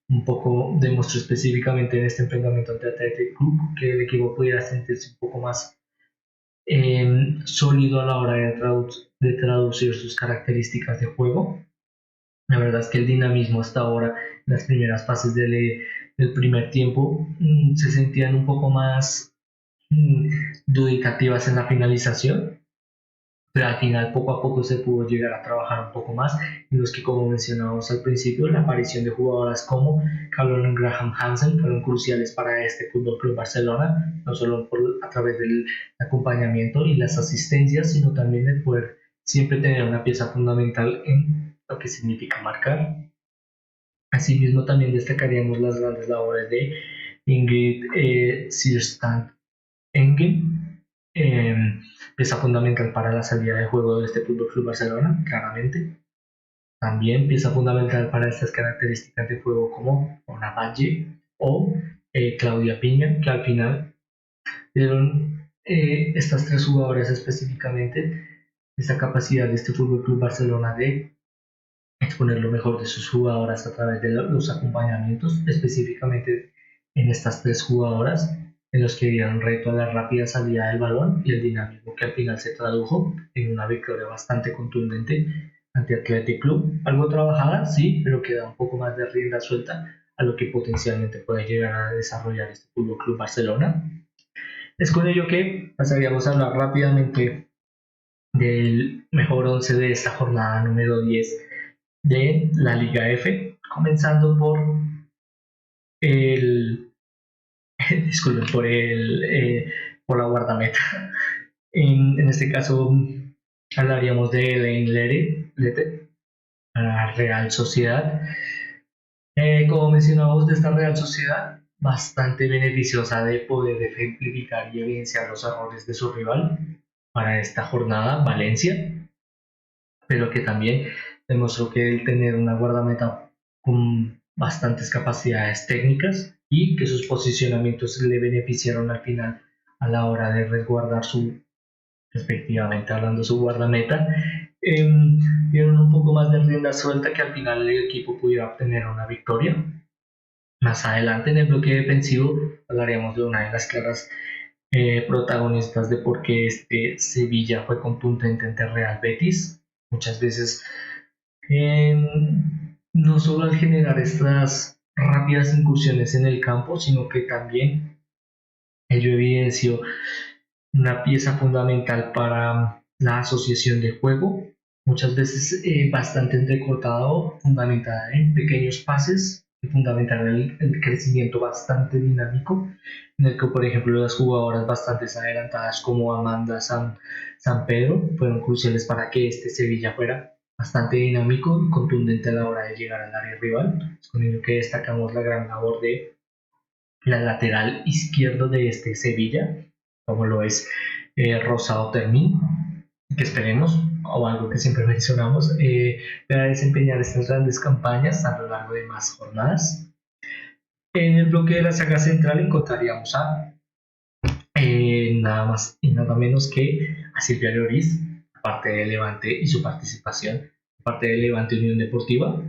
un poco demostró específicamente en este enfrentamiento ante Athletic Club que el equipo pudiera sentirse un poco más sólido a la hora de traducir sus características de juego. La verdad es que el dinamismo hasta ahora, las primeras fases del primer tiempo, se sentían un poco más mm, dudativas en la finalización, pero al final poco a poco se pudo llegar a trabajar un poco más en los que, como mencionábamos al principio, la aparición de jugadoras como Caroline Graham Hansen fueron cruciales para este Fútbol Club Barcelona, no solo a través del acompañamiento y las asistencias, sino también de poder siempre tener una pieza fundamental en lo que significa marcar. Asimismo, también destacaríamos las grandes labores de Ingrid Sierstand Engen, eh, pieza fundamental para la salida de juego de este Fútbol Club Barcelona, claramente. También pieza fundamental para estas características de juego como Ona Valle o Claudia Piña, que al final dieron estas tres jugadoras específicamente esta capacidad de este Fútbol Club Barcelona de exponer lo mejor de sus jugadoras a través de los acompañamientos, específicamente en estas tres jugadoras, en los que dieron reto a la rápida salida del balón y el dinamismo que al final se tradujo en una victoria bastante contundente ante Athletic Club. Algo trabajada, sí, pero que da un poco más de rienda suelta a lo que potencialmente puede llegar a desarrollar este Fútbol Club Barcelona. Es con ello que pasaríamos a hablar rápidamente del mejor 11 de esta jornada número 10 de la Liga F, comenzando por el, disculpen, por la guardameta. En este caso hablaríamos de Elaine Lete, la Real Sociedad. Como mencionamos, de esta Real Sociedad, bastante beneficiosa de poder ejemplificar y evidenciar los errores de su rival para esta jornada, Valencia, pero que también demostró que el tener una guardameta con bastantes capacidades técnicas y que sus posicionamientos le beneficiaron al final a la hora de resguardar su, respectivamente hablando, su guardameta, eh, dieron un poco más de rienda suelta que al final el equipo pudiera obtener una victoria. Más adelante en el bloque defensivo hablaremos de una de las claras protagonistas de por qué este Sevilla fue contundente ante Real Betis. Muchas veces no solo al generar estas rápidas incursiones en el campo, sino que también ello evidenció una pieza fundamental para la asociación de juego, muchas veces bastante entrecortado, fundamentada en pequeños pases, y fundamentada en el crecimiento bastante dinámico, en el que, por ejemplo, las jugadoras bastante adelantadas como San Pedro fueron cruciales para que este Sevilla fuera bastante dinámico y contundente a la hora de llegar al área rival. Es con ello que destacamos la gran labor de la lateral izquierdo de este Sevilla, como lo es Rosado Termín, que esperemos, o algo que siempre mencionamos, para desempeñar estas grandes campañas a lo largo de más jornadas. En el bloque de la saga central encontraríamos a nada más y nada menos que a Silvia Lloris, parte de Levante y su participación, parte de Levante Unión Deportiva.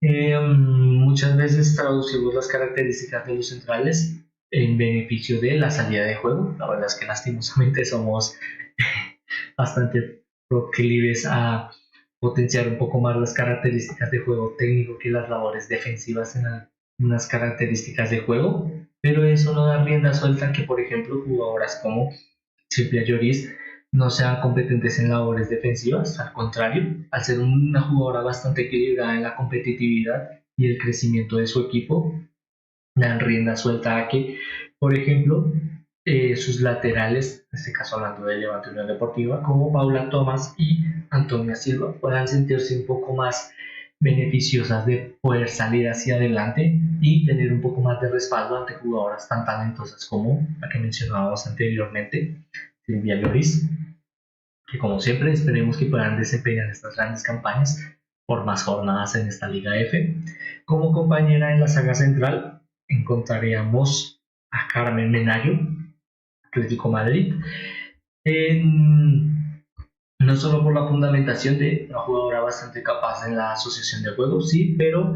Muchas veces traducimos las características de los centrales en beneficio de la salida de juego. La verdad es que lastimosamente somos bastante proclives a potenciar un poco más las características de juego técnico que las labores defensivas en algunas características de juego, pero eso no da rienda suelta que, por ejemplo, jugadoras como Silvia Lloris no sean competentes en labores defensivas, al contrario, al ser una jugadora bastante equilibrada en la competitividad y el crecimiento de su equipo, dan rienda suelta a que, por ejemplo, sus laterales, en este caso hablando de Levante Unión Deportiva, como Paula Tomás y Antonia Silva, puedan sentirse un poco más beneficiosas de poder salir hacia adelante y tener un poco más de respaldo ante jugadoras tan talentosas como la que mencionábamos anteriormente, Silvia Lloris, que como siempre esperemos que puedan desempeñar estas grandes campañas por más jornadas en esta Liga F. Como compañera en la saga central encontraríamos a Carmen Menayo, Atlético Madrid, no solo por la fundamentación de una jugadora bastante capaz en la asociación de juegos, sí, pero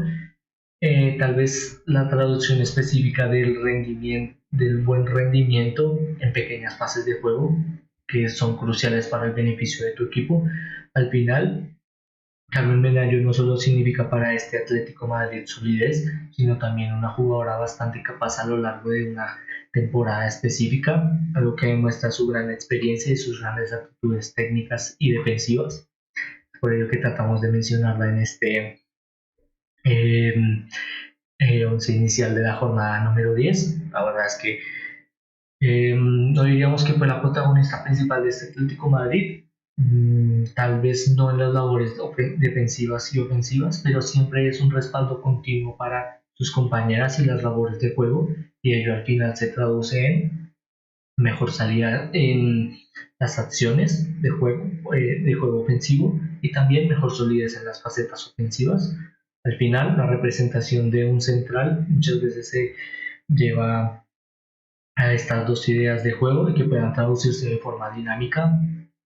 tal vez la traducción específica del rendimiento, del buen rendimiento en pequeñas fases de juego que son cruciales para el beneficio de tu equipo. Al final, Carmen Menayo no solo significa para este Atlético Madrid solidez, sino también una jugadora bastante capaz a lo largo de una temporada específica, algo que demuestra su gran experiencia y sus grandes aptitudes técnicas y defensivas. Por ello que tratamos de mencionarla en este eh, once inicial de la jornada número 10. La verdad es que no diríamos que fue la protagonista principal de este Atlético Madrid, tal vez no en las labores defensivas y ofensivas, pero siempre es un respaldo continuo para sus compañeras y las labores de juego, y ello al final se traduce en mejor salida en las acciones de juego ofensivo y también mejor solidez en las facetas ofensivas. Al final, la representación de un central muchas veces se lleva a estas dos ideas de juego y que puedan traducirse de forma dinámica,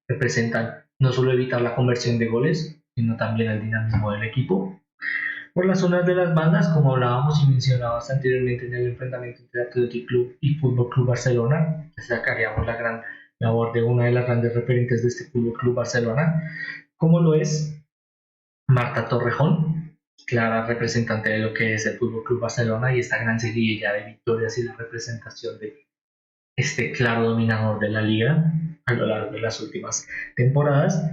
representan no solo evitar la conversión de goles, sino también el dinamismo del equipo. Por las zonas de las bandas, como hablábamos y mencionabas anteriormente en el enfrentamiento entre Athletic Club y Fútbol Club Barcelona, destacaríamos la gran labor de una de las grandes referentes de este Fútbol Club Barcelona, como lo es Marta Torrejón, clara representante de lo que es el Fútbol Club Barcelona y esta gran seguidilla de victorias y la representación de este claro dominador de la liga a lo largo de las últimas temporadas,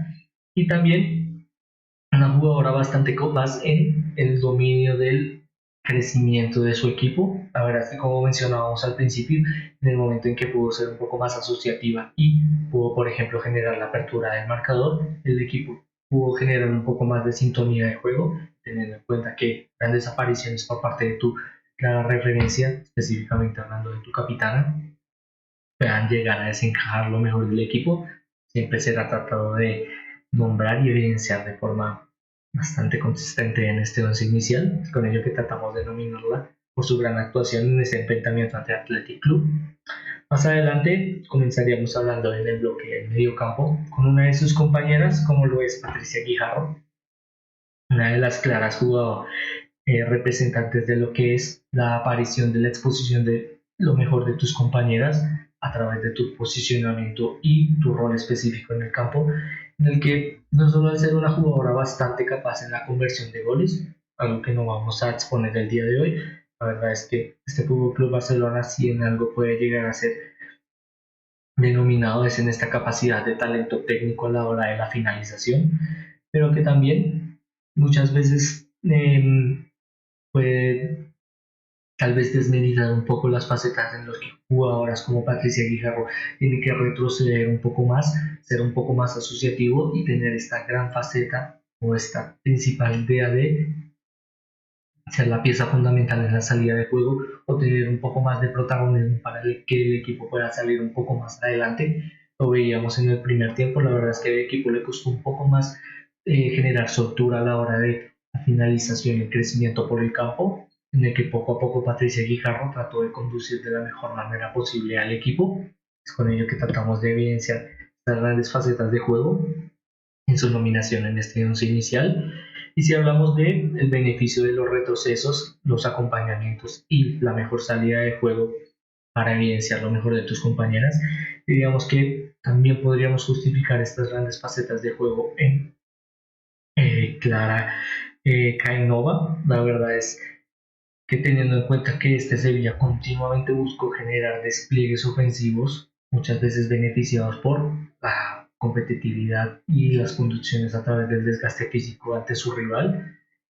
y también una jugadora bastante capaz en el dominio del crecimiento de su equipo. La verdad es que, como mencionábamos al principio, en el momento en que pudo ser un poco más asociativa y pudo, por ejemplo, generar la apertura del marcador, el equipo pudo generar un poco más de sintonía de juego, teniendo en cuenta que grandes apariciones por parte de tu clara referencia, específicamente hablando de tu capitana, puedan llegar a desencajar lo mejor del equipo, siempre será tratado de nombrar y evidenciar de forma bastante consistente en este once inicial, con ello que tratamos de nominarla por su gran actuación en ese enfrentamiento ante Athletic Club. Más adelante comenzaríamos hablando en el bloque del medio campo con una de sus compañeras, como lo es Patricia Guijarro, una de las claras jugadoras representantes de lo que es la aparición de la exposición de lo mejor de tus compañeras a través de tu posicionamiento y tu rol específico en el campo, en el que no solo al ser una jugadora bastante capaz en la conversión de goles, algo que no vamos a exponer el día de hoy. La verdad es que este Fútbol Club Barcelona, si en algo puede llegar a ser denominado, es en esta capacidad de talento técnico a la hora de la finalización, pero que también muchas veces puede tal vez desmeditar un poco las facetas en las que jugadoras como Patricia Guijarro tienen que retroceder un poco más, ser un poco más asociativo y tener esta gran faceta o esta principal idea de ser la pieza fundamental en la salida de juego o tener un poco más de protagonismo para que el equipo pueda salir un poco más adelante. Lo veíamos en el primer tiempo, la verdad es que al equipo le costó un poco más generar soltura a la hora de la finalización y el crecimiento por el campo, en el que poco a poco Patricia Guijarro trató de conducir de la mejor manera posible al equipo. Es con ello que tratamos de evidenciar las grandes facetas de juego en su nominación en este once inicial. Y si hablamos del beneficio de los retrocesos, los acompañamientos y la mejor salida de juego para evidenciar lo mejor de tus compañeras, diríamos que también podríamos justificar estas grandes facetas de juego en Clara Cainova. La verdad es que teniendo en cuenta que este Sevilla continuamente buscó generar despliegues ofensivos, muchas veces beneficiados por la competitividad y las conducciones a través del desgaste físico ante su rival,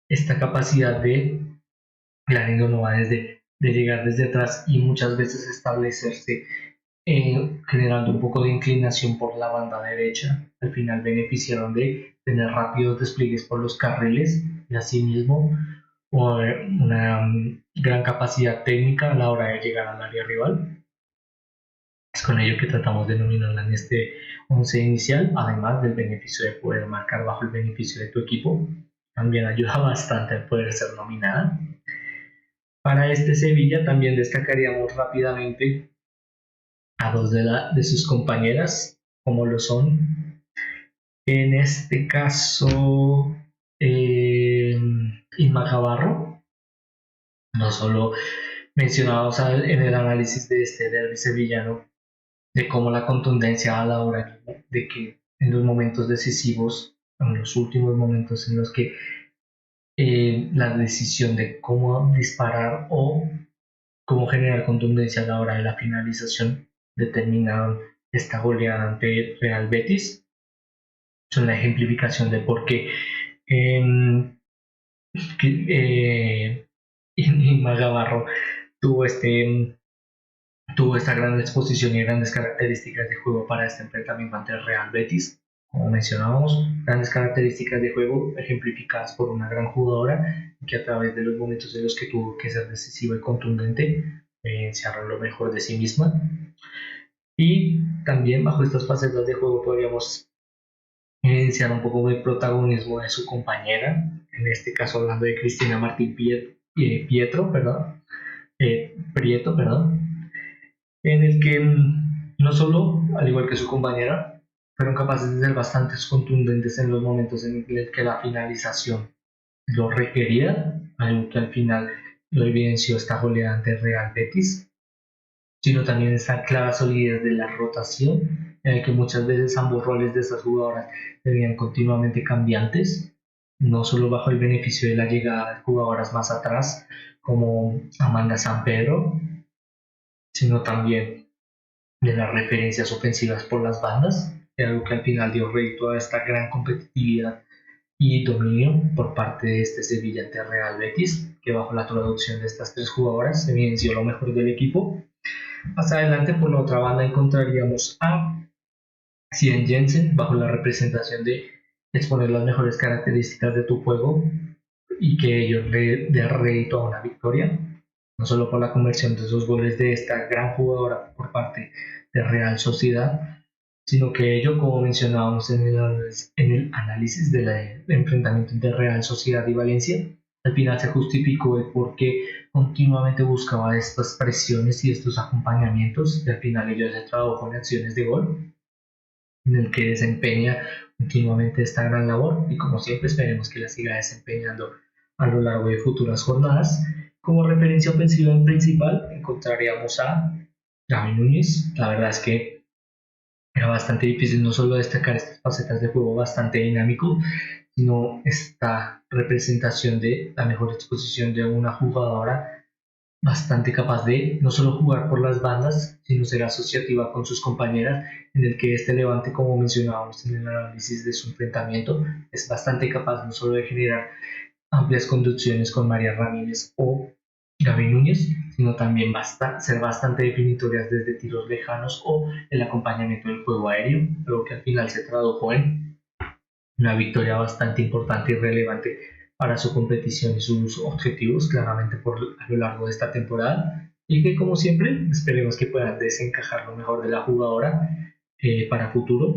esta capacidad de Clarindo no va de llegar desde atrás y muchas veces establecerse generando un poco de inclinación por la banda derecha. Al final beneficiaron de tener rápidos despliegues por los carriles y asimismo una gran capacidad técnica a la hora de llegar al área rival. Es con ello que tratamos de nominarla en este once inicial, además del beneficio de poder marcar bajo el beneficio de tu equipo. También ayuda bastante a poder ser nominada. Para este Sevilla también destacaríamos rápidamente a dos de sus compañeras, como lo son, en este caso, Inma Cabarro, no solo mencionados en el análisis de este derbi sevillano, de cómo la contundencia a la hora de que en los momentos decisivos, en los últimos momentos en los que la decisión de cómo disparar o cómo generar contundencia a la hora de la finalización determinaron esta goleada ante Real Betis. Es una ejemplificación de por qué eh, Inma Gavarro tuvo tuvo esta gran exposición y grandes características de juego para este enfrentamiento ante el Real Betis. Como mencionábamos, grandes características de juego ejemplificadas por una gran jugadora que a través de los momentos en los que tuvo que ser decisiva y contundente, se arrolló lo mejor de sí misma. Y también bajo estas facetas de juego podríamos evidenciar un poco del protagonismo de su compañera, en este caso hablando de Cristina Martín Pietro, perdón, Prieto, perdón, en el que no solo, al igual que su compañera, fueron capaces de ser bastante contundentes en los momentos en el que la finalización lo requería, algo que al final lo evidenció esta goleada ante Real Betis, sino también esta clara solidez de la rotación, en el que muchas veces ambos roles de esas jugadoras se veían continuamente cambiantes, no solo bajo el beneficio de la llegada de jugadoras más atrás, como Amanda San Pedro, sino también de las referencias ofensivas por las bandas, algo que al final dio rédito a esta gran competitividad y dominio por parte de este Sevilla ante Real Betis, que bajo la traducción de estas tres jugadoras se evidenció lo mejor del equipo. Más adelante, por la otra banda, encontraríamos a Cien Jensen bajo la representación de exponer las mejores características de tu juego y que ello dé rédito a una victoria, no solo por la conversión de esos goles de esta gran jugadora por parte de Real Sociedad, sino que ello, como mencionábamos en el análisis del enfrentamiento entre Real Sociedad y Valencia, al final se justificó el por qué continuamente buscaba estas presiones y estos acompañamientos, y al final ello se tradujo en acciones de gol, en el que desempeña continuamente esta gran labor y como siempre esperemos que la siga desempeñando a lo largo de futuras jornadas. Como referencia ofensiva en principal encontraríamos a Gaby Núñez. La verdad es que Era bastante difícil no solo destacar estas facetas de juego bastante dinámico, sino esta representación de la mejor exposición de una jugadora bastante capaz de no solo jugar por las bandas, sino ser asociativa con sus compañeras, en el que este levante, como mencionábamos en el análisis de su enfrentamiento, es bastante capaz no solo de generar amplias conducciones con María Ramírez o Gaby Núñez, sino también ser bastante definitorias desde tiros lejanos o el acompañamiento del juego aéreo, lo que al final se tradujo en una victoria bastante importante y relevante para su competición y sus objetivos, claramente a lo largo de esta temporada, y que como siempre esperemos que puedan desencajar lo mejor de la jugadora para futuro.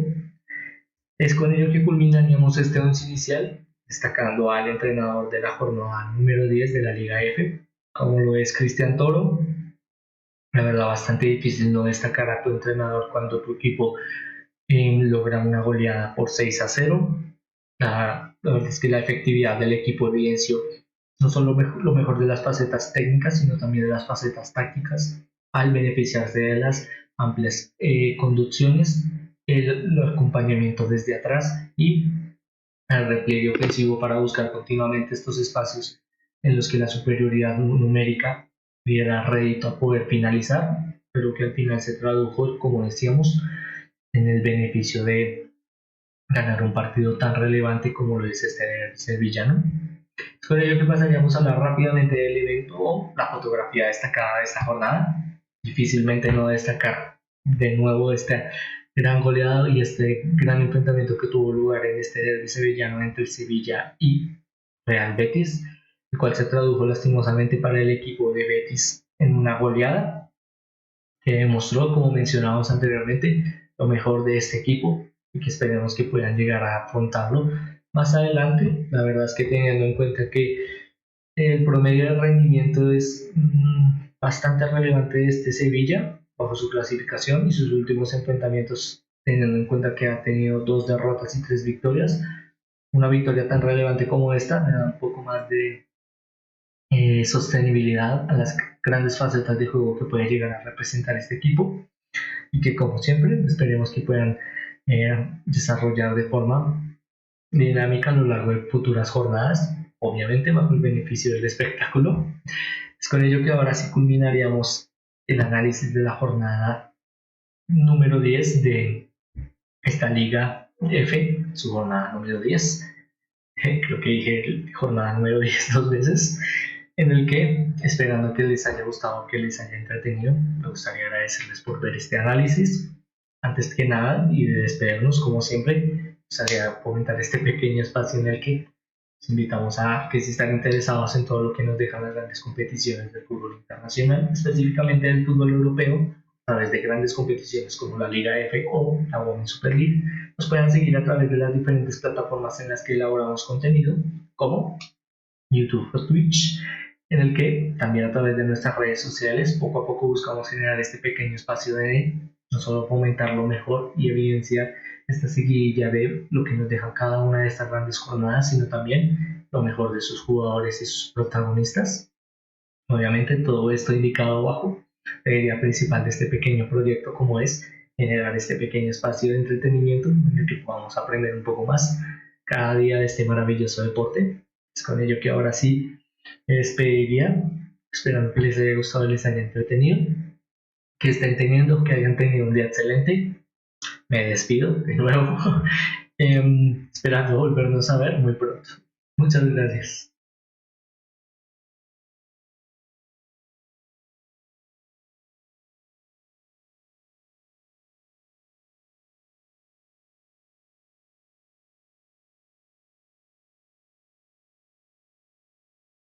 Es con ello que culminaríamos este once inicial, destacando al entrenador de la jornada número 10 de la Liga F, como lo es Cristian Toro. La verdad, bastante difícil no destacar a tu entrenador cuando tu equipo logra una goleada por 6-0. La verdad es que la efectividad del equipo evidenció no solo lo mejor de las facetas técnicas, sino también de las facetas tácticas, al beneficiarse de las amplias conducciones, el acompañamiento desde atrás y el repliegue ofensivo para buscar continuamente estos espacios en los que la superioridad numérica diera rédito a poder finalizar, pero que al final se tradujo, como decíamos, en el beneficio de ganar un partido tan relevante como lo es este sevillano. Es con ello que pasaríamos a hablar rápidamente del evento o la fotografía destacada de esta jornada. Difícilmente no destacar de nuevo esta gran goleada y este gran enfrentamiento que tuvo lugar en este derbi sevillano entre Sevilla y Real Betis, el cual se tradujo lastimosamente para el equipo de Betis en una goleada que demostró, como mencionamos anteriormente, lo mejor de este equipo y que esperemos que puedan llegar a afrontarlo más adelante. La verdad es que teniendo en cuenta que el promedio de rendimiento es bastante relevante de este Sevilla bajo su clasificación y sus últimos enfrentamientos, teniendo en cuenta que ha tenido 2 derrotas y 3 victorias. Una victoria tan relevante como esta me da un poco más de sostenibilidad a las grandes facetas de juego que puede llegar a representar este equipo y que, como siempre, esperemos que puedan desarrollar de forma dinámica a lo largo de futuras jornadas, obviamente bajo el beneficio del espectáculo. Es con ello que ahora sí culminaríamos el análisis de la jornada número 10 de esta Liga F, su jornada número 10. Creo que dije jornada número 10 2 veces, en el que, esperando que les haya gustado, que les haya entretenido, me gustaría agradecerles por ver este análisis. Antes que nada, y de despedirnos, como siempre, me gustaría comentar este pequeño espacio en el que los invitamos a que si están interesados en todo lo que nos dejan las grandes competiciones del fútbol internacional, específicamente del fútbol europeo, a través de grandes competiciones como la Liga F o la Women's Super League, nos puedan seguir a través de las diferentes plataformas en las que elaboramos contenido, como YouTube o Twitch, en el que también a través de nuestras redes sociales poco a poco buscamos generar este pequeño espacio de no solo fomentar lo mejor y evidenciar esta seguidilla de lo que nos deja cada una de estas grandes jornadas, sino también lo mejor de sus jugadores y sus protagonistas. Obviamente todo esto indicado bajo la idea principal de este pequeño proyecto, como es generar este pequeño espacio de entretenimiento en el que podamos aprender un poco más cada día de este maravilloso deporte. Es con ello que ahora sí me despediría, esperando que les haya gustado y les haya entretenido, que estén teniendo, que hayan tenido un día excelente. Me despido de nuevo, esperando volvernos a ver muy pronto. Muchas gracias.